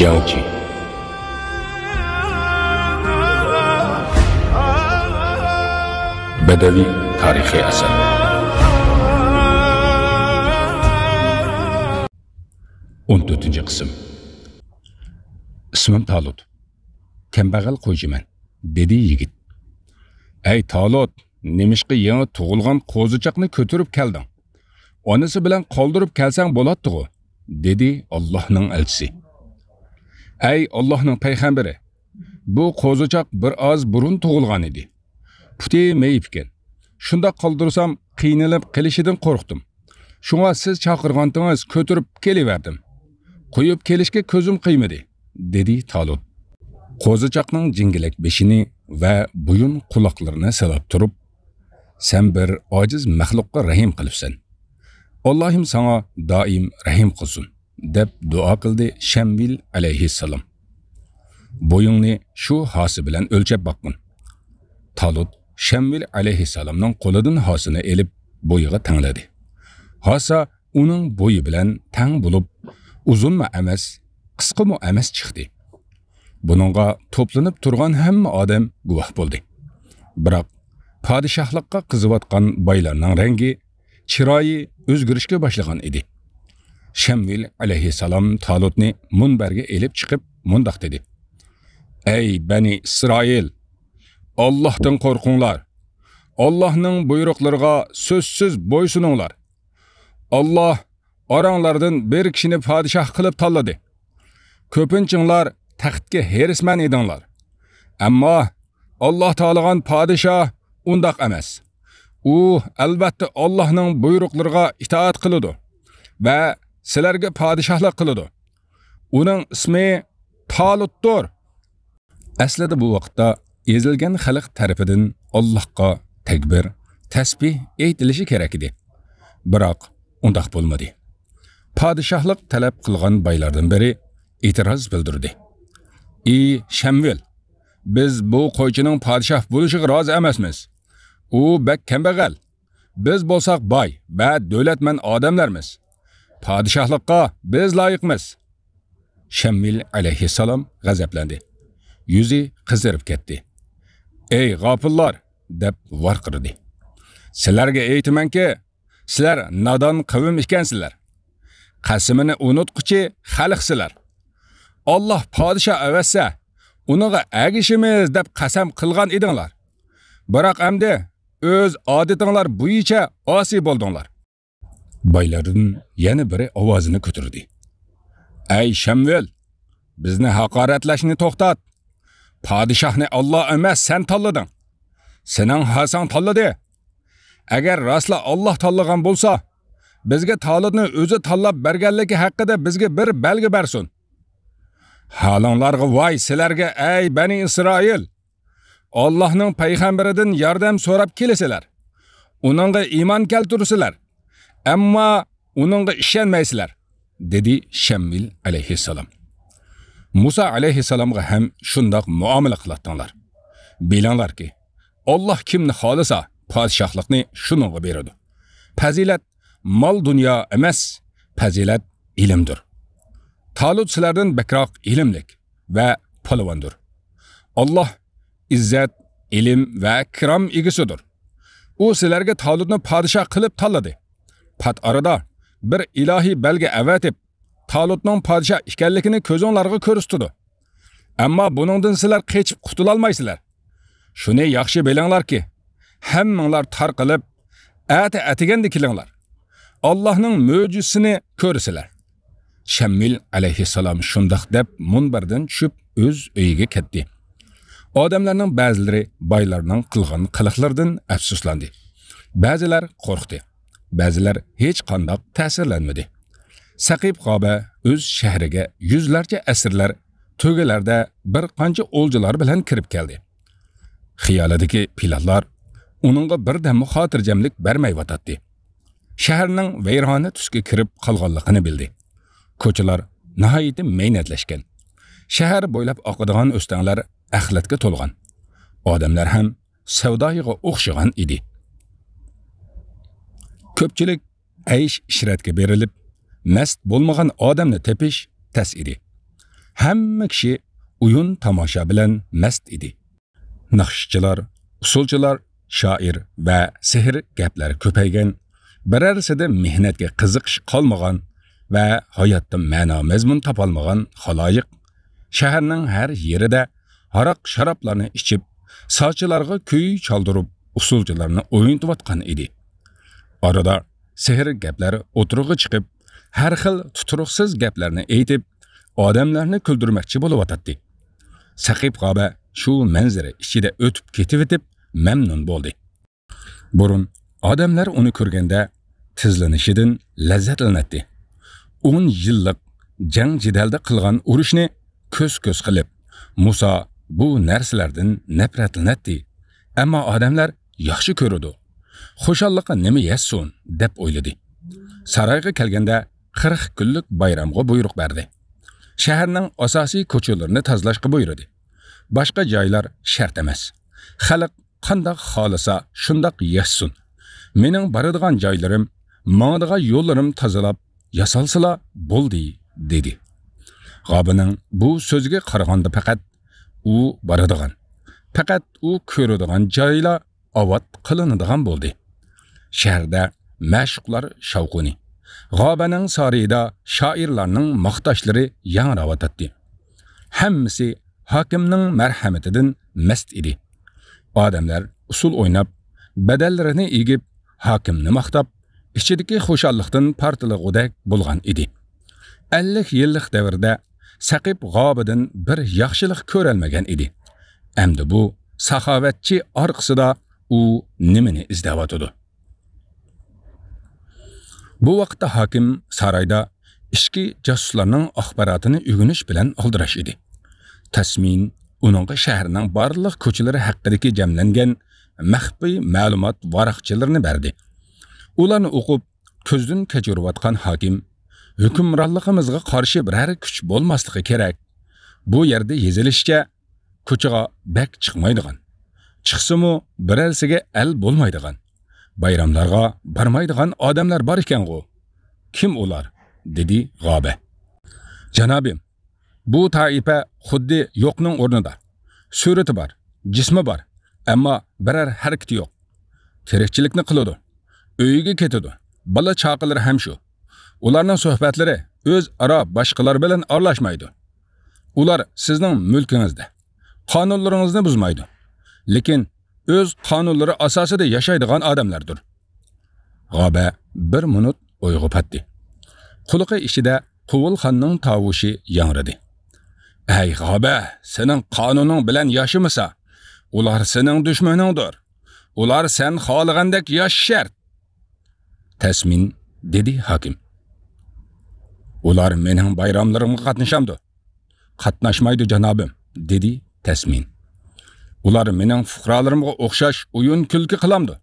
Jangchi. Badaviy tarixiy asar. 14-qism. Ismim Talut. Kambag'al qo'ychiman, dedi yigit. Ey Talut, nemishqa yangi tug'ilgan qo'zichoqni ko'tarib kelding? Onasi bilan qoldirib kelsang bo'ladi-ku, dedi Allohning elchisi. Ey Allohning payg'ambari, bu qo'zichoq bir oz burun tug'ilgan edi. Puti meyip ekan. Shunda qoldirsam qiynalib qilishidan qo'rqdim. Shunga siz chaqirgantingiz ko'tarib kelaverdim. Qo'yib kelishga ko'zim qiymadi, dedi Talut. Qo'zichoqning jingilak beshini va buyun quloqlarini silab turib, sen bir ojiz maxluqqa rahim qilibsan. Allohim sana doim rahim qilsin, deb duo qildi Shamvil alayhissalom. Bo'yingni shu hosi bilan o'lchab boqin. Talut Shamvil alayhissalomning qo'lidan hosini elib bo'yiga tangladi. Hosa uning bo'yi bilan tang bo'lib, uzunmi emas, qisqami emas chiqdi. Buningga to'planib turgan hamma odam guvoh bo'ldi. Biroq podshohlikqa qiziyotgan boylarning rangi, chiroyi o'zgarishga boshlagan edi. Shamvil alayhissalom Talutni munbarga elib chiqib mundaq dedi. Ey Bani Isroil, Allohdan qo'rqinglar. Allohning buyruqlariga so'zsiz bo'ysuninglar. Alloh oranglardan bir kishini podshoh qilib tanladi. Ko'pinchinglar taxtga herisman edinglar. Ammo Alloh taolagan podshoh undaq emas. U albatta Allohning buyruqlariga itoat qiladi va sizlarga podshohlik qiladi. Uning ismi Talutdir. Aslida bu vaqtda ezilgan xalq tarafidan Allohga takbir, tasbih aytilishi kerak edi. Biroq undaq bo'lmadi. Podshohlik talab qilgan baylardan biri e'tiroz bildirdi. Ey Shamvil, biz bu qo'ychining podshoh bo'lishiga rozi emasmiz. U bak kambag'al. Biz bo'lsak boy va davlatman odamlarmiz. Podshohlikqa biz loyiqmiz. Shamvil alayhissalom g'azablandi. Yuzi qizarib ketdi. Ey g'ofillar, deb varqirdi. Sizlarga aytamanki, sizlar nodon qavm ekansizlar. Qasimini unutquchi xalqsizlar. Alloh podshoh avassa, uniga agishimiz deb qasam qilgan edinglar. Biroq endi o'z odatinglar bo'yicha osi bo'ldinglar. Baylardan yana biri ovozini ko'tardi. Ey Shamvil, bizni haqoratlashni to'xtat. Podshohni Alloh emas, sen tanlading. Sening Hasan tanladi. Agar rostla Alloh tanlagan bo'lsa, bizga Talutni o'zi tanlab berganligi haqida bizga bir belgi bersin. Halinglarga voy sizlarga ey Bani Isroil. Allohning payg'ambaridan yordam so'rab kelasizlar. Uningga iymon keltirsizlar. Ammo uningga ishonmaysizlar, dedi Shamvil alayhissalom. Musa alayhissalomga ham shundoq muomala qilatdinglar. Bilinglarki, Alloh kimni xolisa, podshohlikni shuningga beradi. Fazilat mol dunyo emas, fazilat ilmdir. Talut sizlardan bakroq ilmlik va polvondir. Alloh izzat, ilm va ikrom egasidir. U sizlarga Talutni podshoh qilib tanladi. Pat arada bir ilohiy belgi avatib, Talutning podshoh ekanligini ko'zinglarga ko'rsatdi. Ammo buningdan sizlar qechib qutula olmaysizlar. Shuni yaxshi bilinglarki, hammanglar tarqalib, atiganda kelinglar. Allohning mo'jizasini ko'rsizlar. Shamvil alayhissalom shundoq deb munbardan tushib o'z uyiga ketdi. Odamlarning ba'zilari baylarning qilgan qiliqlaridan afsuslandi. Ba'zilar qo'rqdi. Ba'zilar hech qanday ta'sirlanmadi. Saqib Qoba o'z shahriga yuzlarcha asirlar to'galarda bir qancha o'ljalar bilan kirib keldi. Xiyolidagi pilotlar uningga birdam xotirjamlik bermayotdi. Shaharning vayrona tusga kirib qolganligini bildi. Ko'chalar nihoyat maynatlashgan. Shahar bo'ylab oqadigan o'stanglar axlatga to'lgan. Odamlar ham savdoyiga o'xshagan edi. Ko'pchilik aysh ishratga berilib, mast bo'lmagan odamni tepish tas edi. Hamma kishi o'yin tomosha bilan mast edi. Naqshchilar, usulchilar, shoir va sehr gaplar ko'paygan, birarsida mehnatga qiziqish qolmagan va hayotda ma'no mazmun topolmagan xaloyiq shaharning har yerida aroq sharoblarni ichib, sochilarga kuy chaldirib, usulchilarni o'yinlayotgan edi. Orada sehr gaplar o'tirg'i chiqib, har xil tuturuqsiz gaplarni aytib, odamlarni kuldirmoqchi bo'layotdi. Saqib G'oba shu manzara ichida o'tib ketib, mamnun bo'ldi. Burun odamlar uni ko'rganda tizlanishidan lazzatlanadi. 10 yillik jang jidalda qilgan urushni ko'z-ko'z qilib, Musa bu narsalardan nafratlanadi. Ammo odamlar yaxshi ko'radi. Xushalliqqa nima yassun deb o'yladi. Saroyga kelganda 40 kunlik bayramga buyruq berdi. Shaharning asosiy ko'chalarini tozalashga buyurdi. Boshqa joylar shart emas. Xalq qanday xolisa shundoq yassun. Mening boradigan joylarim, mangdigan yo'llarim tozalab yasalsila bo'ldi, dedi. G'obaning bu so'ziga qaraganda faqat u boradigan, faqat u ko'radigan joylar avod qilinadigan bo'ldi. Shaharda mashqlar shavquni, G'obaning sarayida shoirlarning maqtashlari yangravatdi. Hammasi hokimning marhamatidan mast edi. Odamlar usul o'ynab, badallarini egib, hokimni maqtab, ichidagi xushalliqdan partilag'udak bo'lgan edi. 50 yillik davrda Saqib G'obadan bir yaxshilik ko'rolmagan edi. Endi bu saxovatchi orqasida u nimani izlayotdi? Bu vaqtda hokim saroyda ichki jasuslarning axborotini o'rganish bilan oldirash edi. Tasmin uningga shaharning barliq ko'chalari haqidagi jamlangan maxfiy ma'lumot varaqchilarini berdi. Ularni o'qib, ko'zdan kechirayotgan hokim hukmronligimizga qarshi biror kuch bo'lmasligi kerak. Bu yerda yezilishicha ko'chaga bak chiqmaydigan. Chiqsa-mu birarsiga al bo'lmaydigan. Bayramlarga barmaydigan odamlar bor ekan-ku. Kim ular? Dedi G'oba. Janobim, bu taifa xuddi yo'qning o'rnida. Surati bor, jismi bor, ammo biror harakati yo'q. Tirikchilikni qiladi. Uyiga ketadi. Bola chaqilari ham shu. Ularning suhbatlari o'z aro boshqalar bilan aralashmaydi. Ular sizning mulkingizda. Qonunlaringizni buzmaydi. Lekin o'z qonunlari asosida yashaydigan odamlardir. G'oba bir minut o'yg'ib patdi. Quliqi ichida Quvulxonning tovushi yangradi. Ey G'oba, sening qonuning bilan yashimasa, ular sening dushmaningdir. Ular sen xohlagandek yashar. Tasmin, dedi hokim. Ular mening bayramlarimga qatnashamdi. Qatnashmaydi janobim, dedi Tasmin. Ular mening fuqarolarimga o'xshash o'yin kulki qilamdi.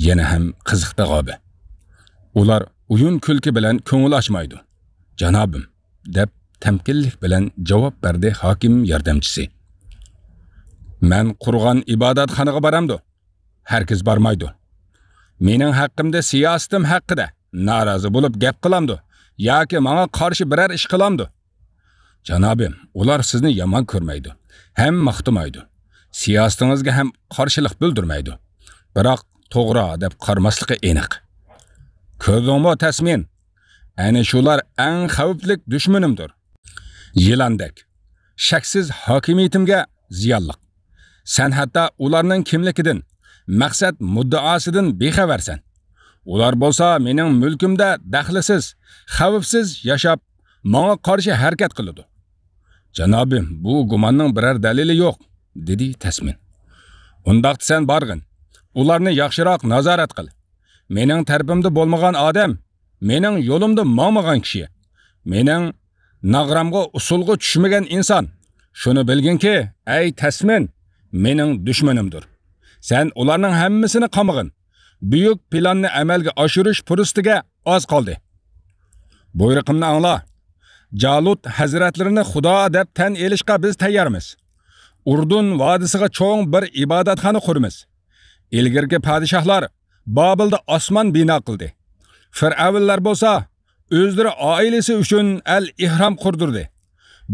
Yana ham qiziqdi G'oba. Ular o'yin kulki bilan ko'ngil ochmaydi. Janobim, deb tamkinlik bilan javob berdi hokim yordamchisi. Men qurgan ibodatxonaga boramdi. Herkes barmaydi. Mening haqqimda siyosatim haqida norozi bo'lib gap qilamdi yoki menga qarshi biror ish qilamdi. Janobim, ular sizni yomon ko'rmaydi, ham maqtamaydi. Siyosatingizga ham qarshilik bildirmaydi. Biroq to'g'ri deb qarmasligi aniq. Ko'rdingmi Tasmin? Ana shular eng xavfli dushmanimdir. Yilondek, shaksiz hokimiyatimga ziyonliq. Sen hatta ularning kimligidan, maqsad muddaosidan bexabarsan. Ular bo'lsa mening mulkimda daxlisiz, xavfsiz yashab, menga qarshi harakat qiladi. Janobim, bu gumonning biror dalili yo'q, dedi Tasmin. Undaqda sen borgin. Ularni yaxshiroq nazorat qil. Mening tarafimda bo'lmagan odam, mening yo'limda ma'magan kishi, mening nag'ramga usulga tushmagan inson. Shuni bilginki, ey Tasmin, mening dushmanimdir. Sen ularning hammasini qamag'in. Buyuk planni amalga oshirish fursatiga oz qoldi. Buyruqimni angla. Jalut hazratlarini Xudo deb tan elishga biz tayyormiz. Urdun vodisiga cho'ng bir ibodatxona quramiz. Ilgirgi podshohlar Babilda osmon bino qildi. Fir'avnlar bo'lsa o'zlari oilasi uchun al-ihrom qurdirdi.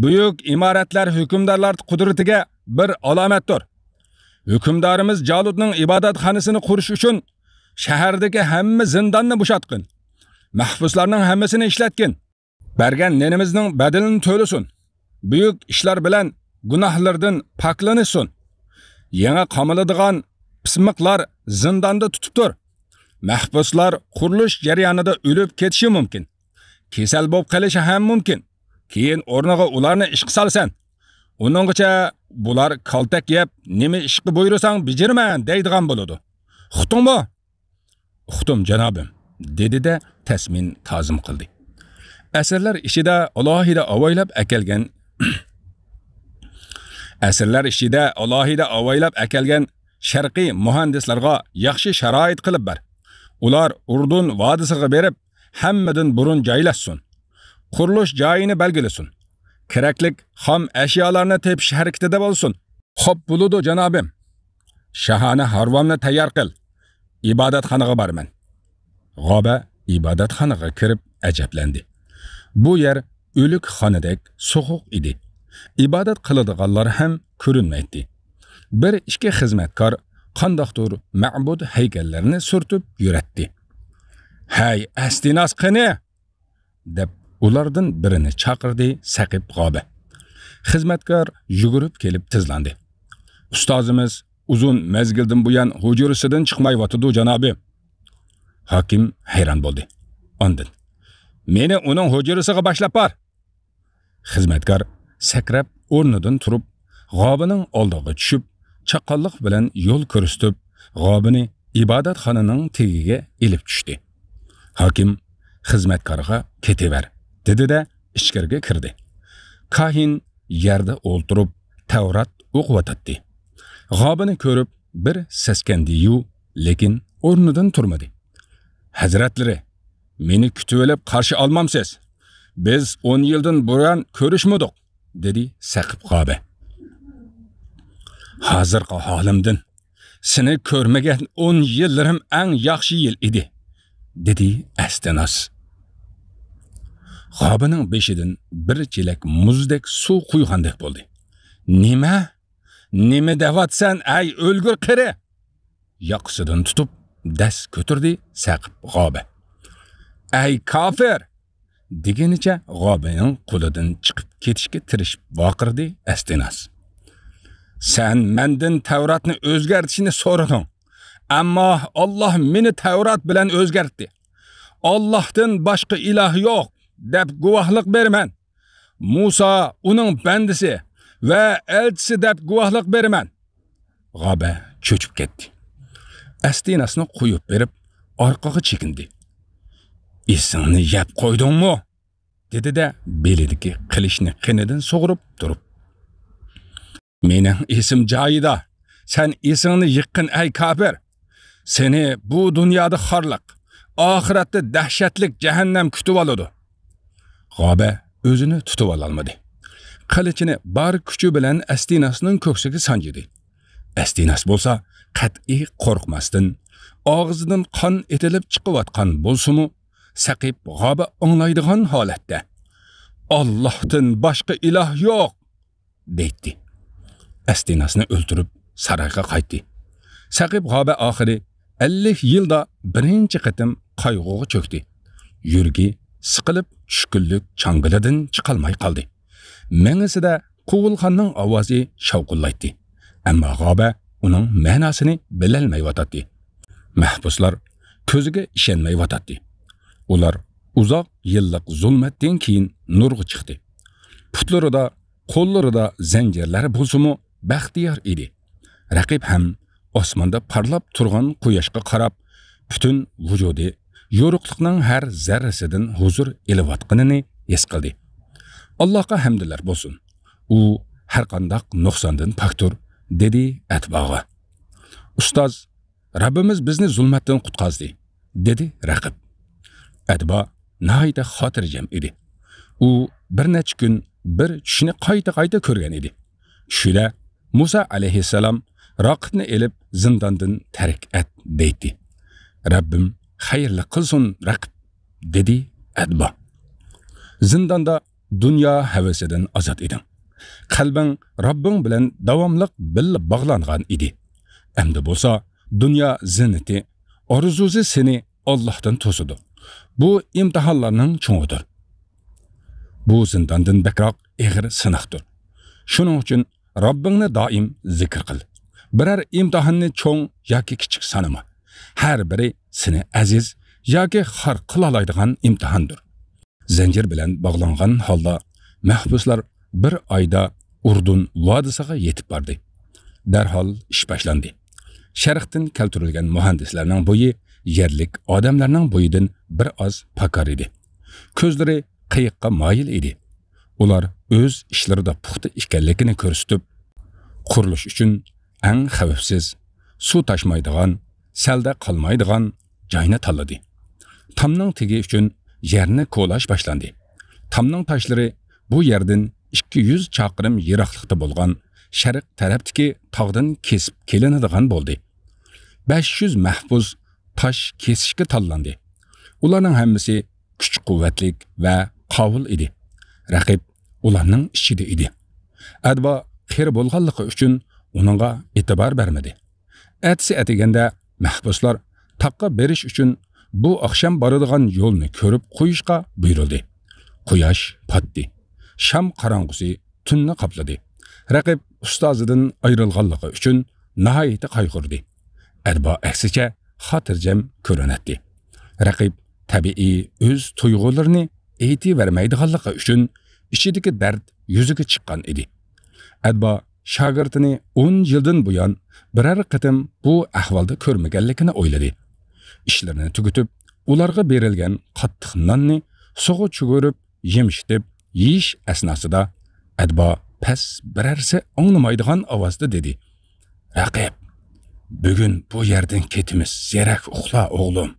Buyuk imoratlar hukmdorlar qudratiga bir alomatdir. Hukmdorimiz Jaludning ibodatxonasini qurish uchun shahardagi hamma zindonni bo'shatqin. Mahbuslarning hammasini ishlatgin. Bergan nenimizning badalini to'lasin. Buyuk ishlar bilan gunohlardan poklanishsin. Yangi qamiladigan pismiqlar zindonda tutibdir. Mahbuslar qurilish jarayonida o'lib ketishi mumkin. Kasal bo'lib qolishi ham mumkin. Keyin o'rniga ularni ishga solsan. Uningcha bular kaltak yeb, nima ishga buyursang bijirman deydigan bo'ladi. Uqdingmi? Uqdim janobim, dedi-de tasmin ta'zim qildi. Asrlar ishida alohida avaylab akalgan sharqiy muhandislarga yaxshi sharoit qilib ber. Ular Urdun vodisiga berib, hammadan burun joylashsin. Qurilish joyini belgilasin. Keraklik xom ashyolarni tepish harakatida bo'lsin. Xo'p bo'ladi janobim. Shahona harvomni tayyor qil. Ibodatxonaga borman. G'oba ibodatxonaga kirib ajablandi. Bu yer o'lik xonadek so'g'uq edi. İbadet qiladiganlar ham ko'rinmaydi. Bir ikki xizmatkor qandoqdir ma'bud haykallarini surtib yuratdi. "Hay, Astinas qani?" deb ulardan birini chaqirdi Saqib G'oba. Xizmatkor yugurib kelib tizlandi. "Ustozimiz uzun mezgildan buyon hujurasidan chiqmayotdi janobi." Hokim hayron bo'ldi. Ondan: "Meni uning hujurasiga boshlab bor." Xizmatkor sakrab o'rnidan turib, G'obining oldiga tushib, chaqalliq bilan yo'l ko'rsatib, G'obini ibodatxonaning tagiga ilib tushdi. Hokim xizmatkorga ketaver, dedi-de ichkariga kirdi. Kahin yerda o'ltirib, Tavrat o'qiyotdi. G'obini ko'rib bir saskandi-yu, lekin o'rnidan turmadi. "Hazratlari, meni kutib olib qarshi olmamsiz. Biz 10 yildan buyon ko'rishmadik," dedi Saqib G'oba. "Hozirgi holimdan seni ko'rmagan 10 yillarim eng yaxshi yil edi," dedi Astinas. G'obaning beshidan bir chelak muzdek suv quygandek bo'ldi. Nima devatsan ay o'lgur qiri?" Yoqsidan tutib dast ko'tirdi Saqib G'oba. "Ay kofir!" deganicha G'obaning qo'lidan chiqib ketishga tirishib baqirdi Astinas. "Sen mendan Tavratni o'zgartishni so'rading. Ammo Alloh meni Tavrat bilan o'zgartdi. Allohdan boshqa iloh yo'q deb guvohlik beraman. Musa uning bandisi va elchisi deb guvohlik beraman." G'oba cho'chib ketdi. Astinasni qo'yib berib, orqaga chekindi. "Esingni yeb qo'ydingmi?" dedi-de belidagi qilishni qinidan sug'urib turib. "Mening esim joyida. Sen esingni yiqqin ay kofir. Seni bu dunyoda xorliq, oxiratda dahshatlik jahannam kutib oladi." G'oba o'zini tutib ololmadi. Qilichini bar kuchi bilan Astinasning ko'ksiga sanjidi. Astinas bo'lsa qat'iy qo'rqmasdan, og'zidan qon etilib chiqayotgan bo'lsa-mu, Saqib G'oba anglaydigan holatda "Allohdan boshqa iloh yo'q" deydi. Astinasni o'ltirib sarayga qaytdi. Saqib G'oba oxiri 50 yilda birinchi qatim qayg'uga cho'kdi. Yurgi siqilib tushkunlik changilidan chiqolmay qoldi. Mengisida Quvulxonning ovozi shavqullaydi. Ammo G'oba uning ma'nosini bilolmayotdi. Mahbuslar ko'ziga ishonmayotdi. Ular uzoq yillik zulmatdan keyin nurga chiqdi. Putlarida, qo'llarida zanjirlar bo'lsa-mu baxtiyor edi. Raqib ham osmonda parlab turgan quyoshga qarab, butun vujudi yo'riqlikning har zarrasidan huzur elayotganini his qildi. Allohga hamdlar bo'lsin. U har qanday nuqsondan pokdir, dedi atbog'i. "Ustoz, Rabbimiz bizni zulmatdan qutqazdi," dedi raqib. Atbo nahayda xotirjam edi. U bir necha kun bir tushni qayta ko'rgan edi. Tushida Musa alayhissalom raqibni elib zindondan tark et deydi. "Rabbim xayrli qilsin raqib," dedi Atbo. Zindonda dunyo havasidan ozod eding. Qalbing Rabbing bilan davomliq billa bog'langan edi. Endi bo'lsa, dunyo zinati, orzusi seni Allohdan to'sidi. Bu imtihonlarning cho'ngidir. Bu zindondan bakroq eg'ir sinoqdir. Shuning uchun Rabbingni doim zikr qil. Biror imtihonni cho'ng yoki kichik sanama. Har biri seni aziz yoki xor qila oladigan imtihondir. Zanjir bilan bog'langan holda mahbuslar bir oyda Urdun vodisiga yetib bordi. Darhol ish boshlandi. Sharqdan keltirilgan muhandislarning bo'yi yerlik odamlarning bo'yidan bir oz pakar edi. Ko'zlari qiyiqqa moyil edi. Ular o'z ishlarida puxta ekanligini ko'rsatib, qurilish uchun eng xavfsiz, suv tashmaydigan, salda qolmaydigan joyni tanladi. Tamning tegi uchun yerni ko'lash boshlandi. Tamning tashlari bu yerdan 200 chaqirim yiroqlikda bo'lgan sharq tarafdagi tog'dan kesib kelinadigan bo'ldi. 500 mahbus tosh kesishga tanlandi. Ularning hammasi kuch-quvvatlik va qovul edi. Raqib ularning ichida edi. Advo xir bo'lganligi uchun uningga e'tibor bermadi. Atsi atiganda mahbuslar taqqa berish uchun bu oqshom boradigan yo'lni ko'rib qo'yishga buyurildi. Quyosh patdi. Sham qorong'usi tunni qopladi. Raqib ustozidan ayrilganligi uchun nihoyatda qayg'urdi. Advo aksicha xotirjam ko'rinadi. Raqib tabiiy o'z tuyg'ularini aytib vermaydiganligi uchun ichidagi dard yuziga chiqqan edi. Advo shogirdini 10 yildan buyon biror qatim bu ahvolda ko'rmaganligini o'yladi. İşlerini tugutib, ularga berilgan qattiq nonni sug'i chugurib, yemishitib, yeyish asnosida Advo pas birarsa anglamaydigan ovozda dedi: "Raqib, bugun bu yerdan ketimiz, zerak uxla o'g'lim."